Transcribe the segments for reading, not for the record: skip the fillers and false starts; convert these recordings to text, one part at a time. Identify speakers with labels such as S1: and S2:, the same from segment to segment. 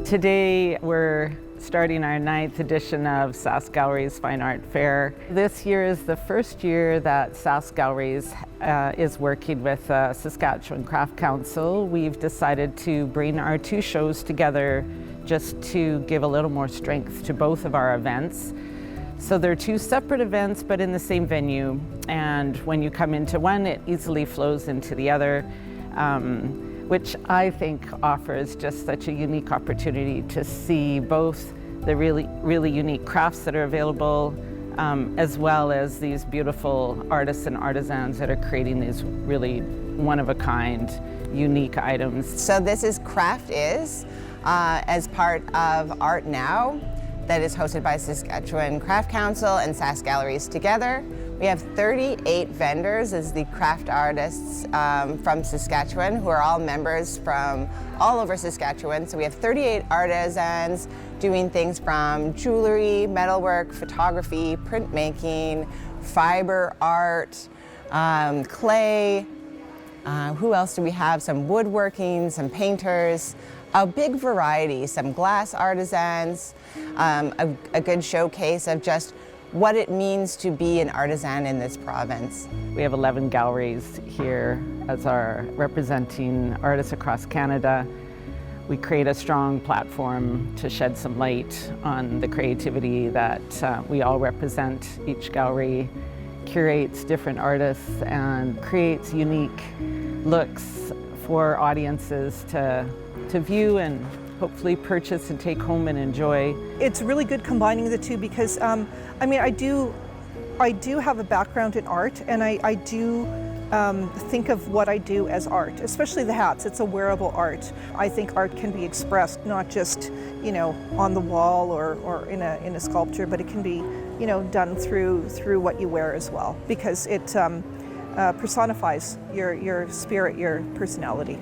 S1: Today we're starting our 9th edition of Sask Galleries Fine Art Fair. This year is the first year that Sask Galleries is working with Saskatchewan Craft Council. We've decided to bring our two shows together just to give a little more strength to both of our events. So they're two separate events but in the same venue, and when you come into one it easily flows into the other, which I think offers just such a unique opportunity to see both the really unique crafts that are available, as well as these beautiful artists and artisans that are creating these really one-of-a-kind, unique items.
S2: So this is Craft Is, as part of Art Now, that is hosted by Saskatchewan Craft Council and Sask Galleries together. We have 38 vendors as the craft artists from Saskatchewan, who are all members from all over Saskatchewan. So we have 38 artisans doing things from jewelry, metalwork, photography, printmaking, fiber art, clay. Who else do we have? Some woodworking, some painters, a big variety, some glass artisans, a good showcase of just what it means to be an artisan in this province.
S1: We have 11 galleries here as our representing artists across Canada. We create a strong platform to shed some light on the creativity that we all represent. Each gallery curates different artists and creates unique looks for audiences to view and hopefully purchase and take home and enjoy.
S3: It's really good combining the two because I mean, I do have a background in art, and I do think of what I do as art, especially the hats. It's a wearable art. I think art can be expressed not just, you know, on the wall or in a sculpture, but it can be, you know, done through what you wear as well, because it personifies your spirit, your personality.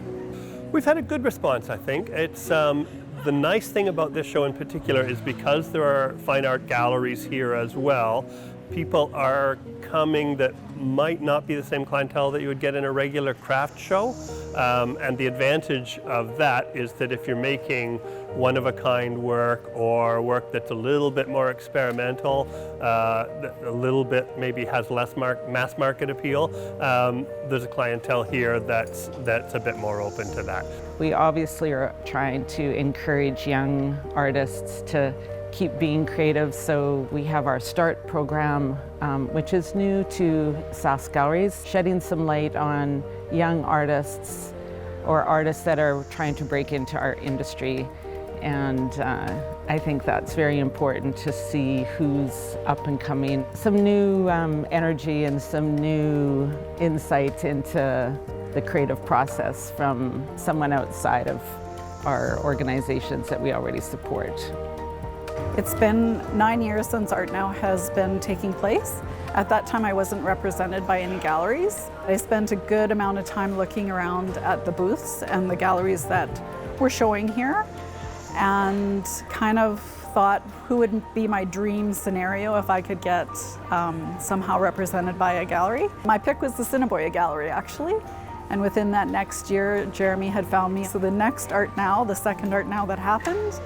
S4: We've had a good response, I think. It's the nice thing about this show in particular is because there are fine art galleries here as well, people are coming that might not be the same clientele that you would get in a regular craft show. And the advantage of that is that if you're making one-of-a-kind work or work that's a little bit more experimental, a little bit maybe has less mass market appeal, there's a clientele here that's a bit more open to that.
S1: We obviously are trying to encourage young artists to keep being creative, so we have our START program, which is new to Sask Galleries, shedding some light on young artists or artists that are trying to break into our industry. And I think that's very important to see who's up and coming. Some new energy and some new insight into the creative process from someone outside of our organizations that we already support.
S5: It's been 9 years since Art Now has been taking place. At that time I wasn't represented by any galleries. I spent a good amount of time looking around at the booths and the galleries that were showing here, and kind of thought who would be my dream scenario if I could get somehow represented by a gallery. My pick was the Assiniboia Gallery, actually, and within that next year Jeremy had found me. So the next Art Now, the second Art Now that happened,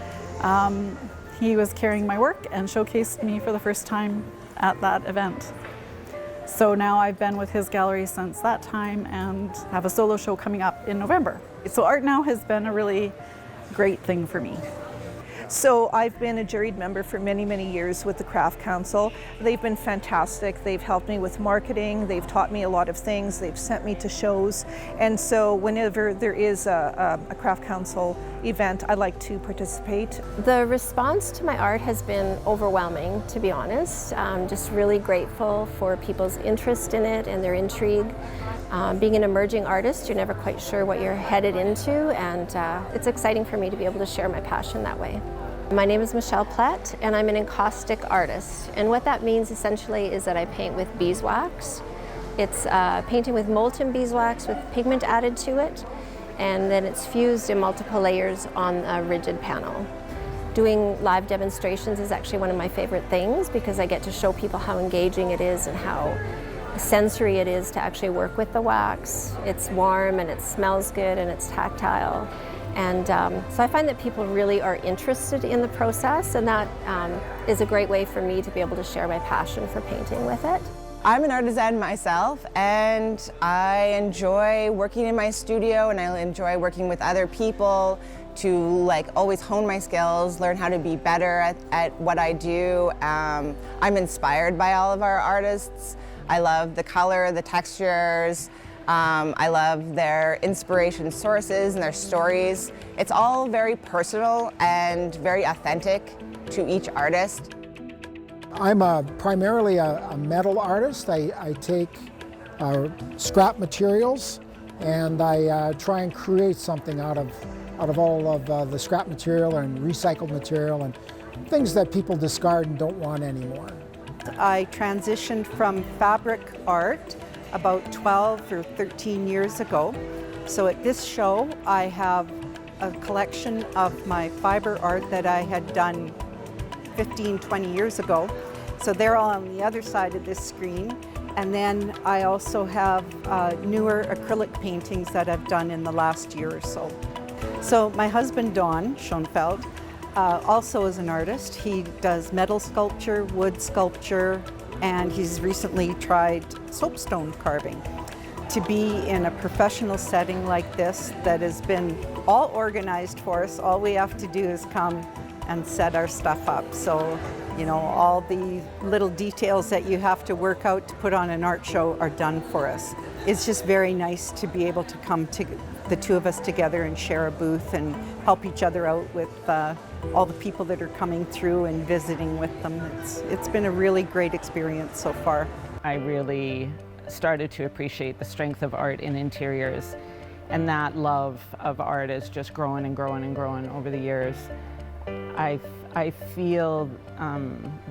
S5: he was carrying my work and showcased me for the first time at that event. So now I've been with his gallery since that time and have a solo show coming up in November. So Art Now has been a really great thing for me.
S3: So I've been a juried member for many, many years with the Craft Council. They've been fantastic. They've helped me with marketing. They've taught me a lot of things. They've sent me to shows. And so whenever there is a Craft Council event, I like to participate.
S6: The response to my art has been overwhelming, to be honest. I'm just really grateful for people's interest in it and their intrigue. Being an emerging artist, you're never quite sure what you're headed into, and it's exciting for me to be able to share my passion that way. My name is Michelle Platt, and I'm an encaustic artist. And what that means essentially is that I paint with beeswax. It's painting with molten beeswax with pigment added to it, and then it's fused in multiple layers on a rigid panel. Doing live demonstrations is actually one of my favorite things because I get to show people how engaging it is and how sensory it is to actually work with the wax. It's warm and it smells good and it's tactile. And so I find that people really are interested in the process, and that is a great way for me to be able to share my passion for painting with it.
S2: I'm an artisan myself, and I enjoy working in my studio, and I enjoy working with other people to always hone my skills, learn how to be better at what I do. I'm inspired by all of our artists. I love the color, the textures. I love their inspiration sources and their stories. It's all very personal and very authentic to each artist.
S7: I'm primarily a metal artist. I take scrap materials and I try and create something out of all of the scrap material and recycled material and things that people discard and don't want anymore.
S3: I transitioned from fabric art about 12 or 13 years ago. So at this show, I have a collection of my fiber art that I had done 15, 20 years ago. So they're all on the other side of this screen. And then I also have newer acrylic paintings that I've done in the last year or so. So my husband, Don Schoenfeld, also is an artist. He does metal sculpture, wood sculpture, and he's recently tried soapstone carving. To be in a professional setting like this that has been all organized for us, all we have to do is come and set our stuff up. So, you know, all the little details that you have to work out to put on an art show are done for us. It's just very nice to be able to come to the two of us together and share a booth and help each other out with all the people that are coming through and visiting with them. It's been a really great experience so far.
S1: I really started to appreciate the strength of art in interiors, and that love of art is just growing and growing and growing over the years. I feel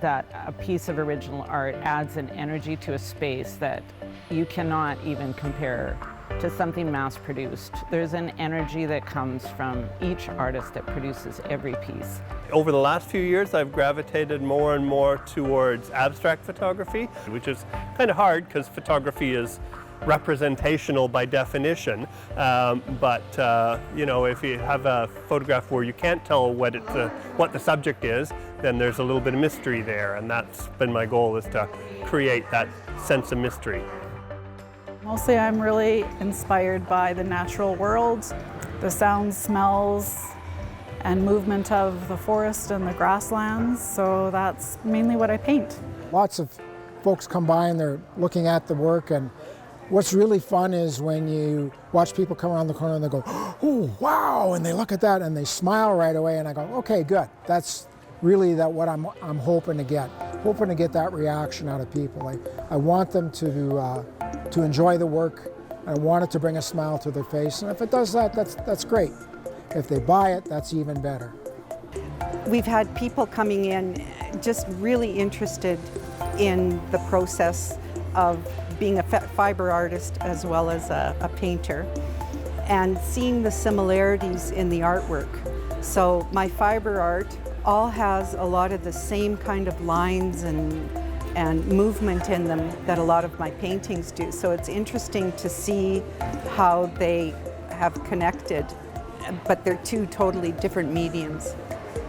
S1: that a piece of original art adds an energy to a space that you cannot even compare to something mass-produced. There's an energy that comes from each artist that produces every piece.
S4: Over the last few years, I've gravitated more and more towards abstract photography, which is kind of hard because photography is representational by definition. You know, if you have a photograph where you can't tell what the subject is, then there's a little bit of mystery there, and that's been my goal, is to create that sense of mystery.
S5: Mostly I'm really inspired by the natural world, the sounds, smells, and movement of the forest and the grasslands, so that's mainly what I paint.
S7: Lots of folks come by and they're looking at the work, and what's really fun is when you watch people come around the corner and they go, oh, wow, and they look at that and they smile right away, and I go, okay, good. That's really what I'm hoping to get. Hoping to get that reaction out of people. I want them to enjoy the work. I want it to bring a smile to their face, and if it does that, that's great. If they buy it, that's even better.
S3: We've had people coming in just really interested in the process of being a fiber artist as well as a painter, and seeing the similarities in the artwork. So my fiber art all has a lot of the same kind of lines and movement in them that a lot of my paintings do. So it's interesting to see how they have connected, but they're two totally different mediums.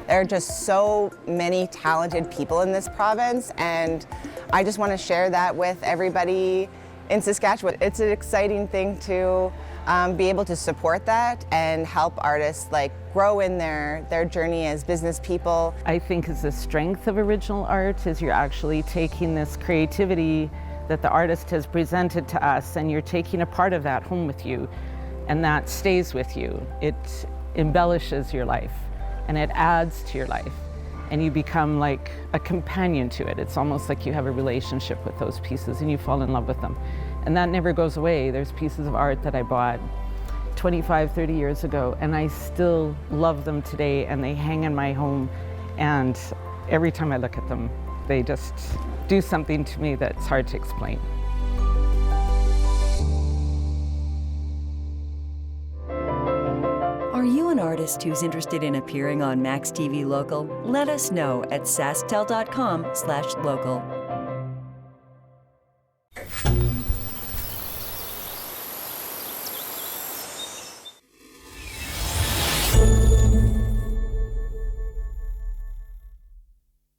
S2: There are just so many talented people in this province, and I just want to share that with everybody in Saskatchewan. It's an exciting thing to be able to support that and help artists grow in their journey as business people.
S1: I think is the strength of original art is you're actually taking this creativity that the artist has presented to us, and you're taking a part of that home with you, and that stays with you. It embellishes your life, and it adds to your life, and you become like a companion to it. It's almost like you have a relationship with those pieces and you fall in love with them. And that never goes away. There's pieces of art that I bought 25, 30 years ago, and I still love them today, and they hang in my home, and every time I look at them, they just do something to me that's hard to explain.
S8: Are you an artist who's interested in appearing on maxTV Local? Let us know at SaskTel.com/local.